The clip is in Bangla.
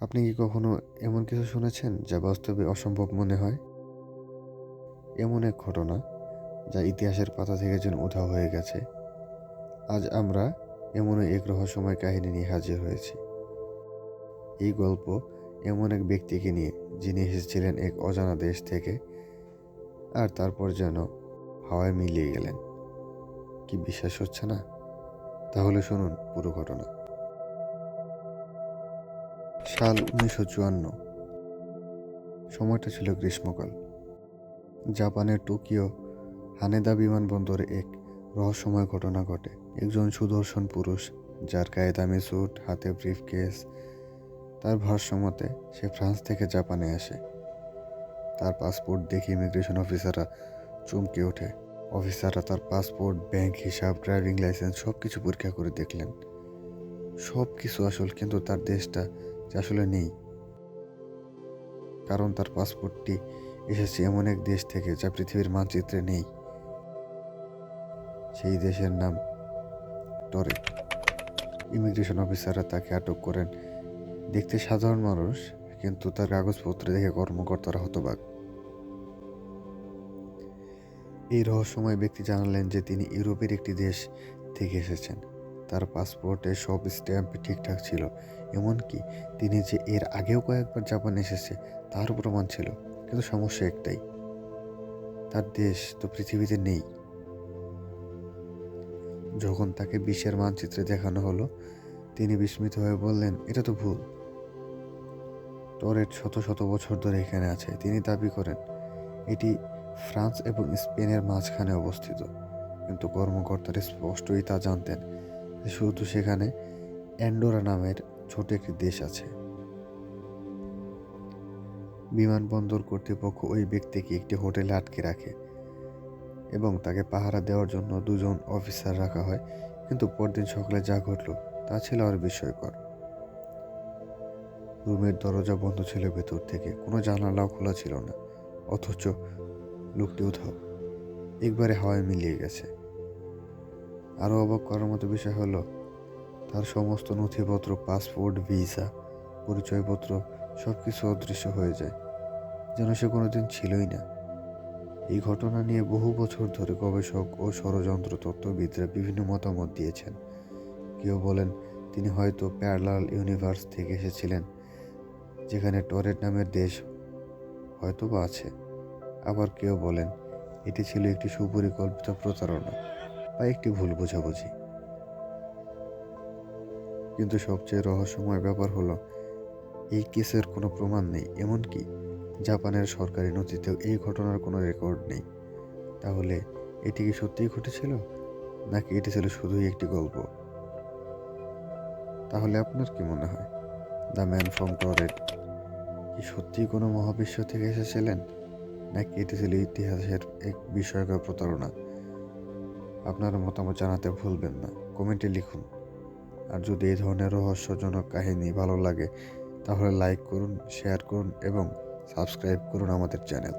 আপনি কি কখনো এমন কিছু শুনেছেন যা বাস্তবে অসম্ভব মনে হয়? এমন এক ঘটনা যা ইতিহাসের পাতা থেকে যেন উধাও হয়ে গেছে। আজ আমরা এমনই এক রহস্যময় কাহিনী নিয়ে হাজির হয়েছি। এই গল্প এমন এক ব্যক্তিকে নিয়ে যিনি এসেছিলেন এক অজানা দেশ থেকে, আর তারপর যেন হাওয়ায় মিলিয়ে গেলেন। কি বিশ্বাস হচ্ছে না? তাহলে শুনুন পুরো ঘটনা। সাল 1954। সময়টা ছিল গ্রীষ্মকাল। জাপানের টোকিও হানেদা বিমানবন্দরে এক রহস্যময় ঘটনা ঘটে। একজন সুদর্শন পুরুষ, যার গায়ে দামি স্যুট, হাতে ব্রিফকেস, তার ভাষ্যমতে সে ফ্রান্স থেকে জাপানে আসে। তার পাসপোর্ট দেখে ইমিগ্রেশন অফিসাররা চমকে ওঠে। অফিসাররা তার পাসপোর্ট, ব্যাংক হিসাব, ড্রাইভিং লাইসেন্স সবকিছু পরীক্ষা করে দেখলেন। সব কিছু আসল, কিন্তু তার দেশটা যে আসলে নেই। কারণ তার পাসপোর্টটি এসেছে এমন এক দেশ থেকে যা পৃথিবীর মানচিত্রে নেই। সেই দেশের নাম টরে। ইমিগ্রেশন অফিসাররা তাকে আটক করেন। দেখতে সাধারণ মানুষ, কিন্তু তার কাগজপত্র দেখে কর্মকর্তারা হতবাক। এই রহস্যময় ব্যক্তি জানালেন যে তিনি ইউরোপের একটি দেশ থেকে এসেছেন। তার পাসপোর্টে সব স্ট্যাম্প ঠিকঠাক ছিল, এমনকি তিনি যে এর আগেও কয়েকবার জাপান এসেছে তারও প্রমাণ ছিল। কিন্তু সমস্যা একটাই, তার দেশ তো পৃথিবীতে নেই। যখন তাকে বিশ্বের মানচিত্রে দেখানো হলো, তিনি বিস্মিত হয়ে বললেন, এটা তো ভুল। টরেট শত শত বছর ধরে এখানে আছে। তিনি দাবি করেন এটি ফ্রান্স এবং স্পেনের মাঝখানে অবস্থিত, কিন্তু কর্মকর্তারা স্পষ্টই তা জানতেন যে শুধু সেখানে অ্যান্ডোরা নামের ছোট একটি দেশ আছে। বিমানবন্দর কর্তৃপক্ষ ওই ব্যক্তিকে একটি হোটেলে আটকে রাখে এবং তাকে পাহারা দেওয়ার জন্য দুজন অফিসার রাখা হয়। কিন্তু পরদিন সকালে যা ঘটল তা ছিল আর বিস্ময়কর। রুমের দরজা বন্ধ ছিল ভেতর থেকে, কোনো জানালাও খোলা ছিল না, অথচ লোকটি উধাও, একবারে হাওয়ায় মিলিয়ে গেছে। আরও অবাক করার মতো বিষয় হলো, তার সমস্ত নথিপত্র, পাসপোর্ট, ভিসা, পরিচয়পত্র সবকিছু অদৃশ্য হয়ে যায়, যেন সে কোনোদিন ছিলই না। এই ঘটনা নিয়ে বহু বছর ধরে গবেষক ও ষড়যন্ত্র তত্ত্ববিদরা বিভিন্ন মতামত দিয়েছেন। কেউ বলেন তিনি হয়তো প্যারালাল ইউনিভার্স থেকে এসেছিলেন, যেখানে টরেট নামের দেশ হয়তোবা আছে। আবার কেউ বলেন এটি ছিল একটি সুপরিকল্পিত প্রতারণা বা একটি ভুল বোঝাবুঝি। কিন্তু সবচেয়ে রহস্যময় ব্যাপার হলো, এই কেসের কোনো প্রমাণ নেই, এমনকি জাপানের সরকারি নথিতেও এই ঘটনার কোনো রেকর্ড নেই। তাহলে এটি কি সত্যিই ঘটেছিল, নাকি এটি ছিল শুধুই একটি গল্প? তাহলে আপনার কি মনে হয়, দ্য ম্যান ফ্রম টরেট কি সত্যিই কোনো মহাবিশ্ব থেকে এসেছিলেন, নাকি এটি ছিল ইতিহাসের এক বিস্ময়কর প্রতারণা? আপনার মতামত জানাতে ভুলবেন না, কমেন্টে লিখুন। আর যদি এই ধরনের রহস্যজনক কাহিনী ভালো লাগে তাহলে লাইক করুন, শেয়ার করুন এবং সাবস্ক্রাইব করুন আমাদের চ্যানেল।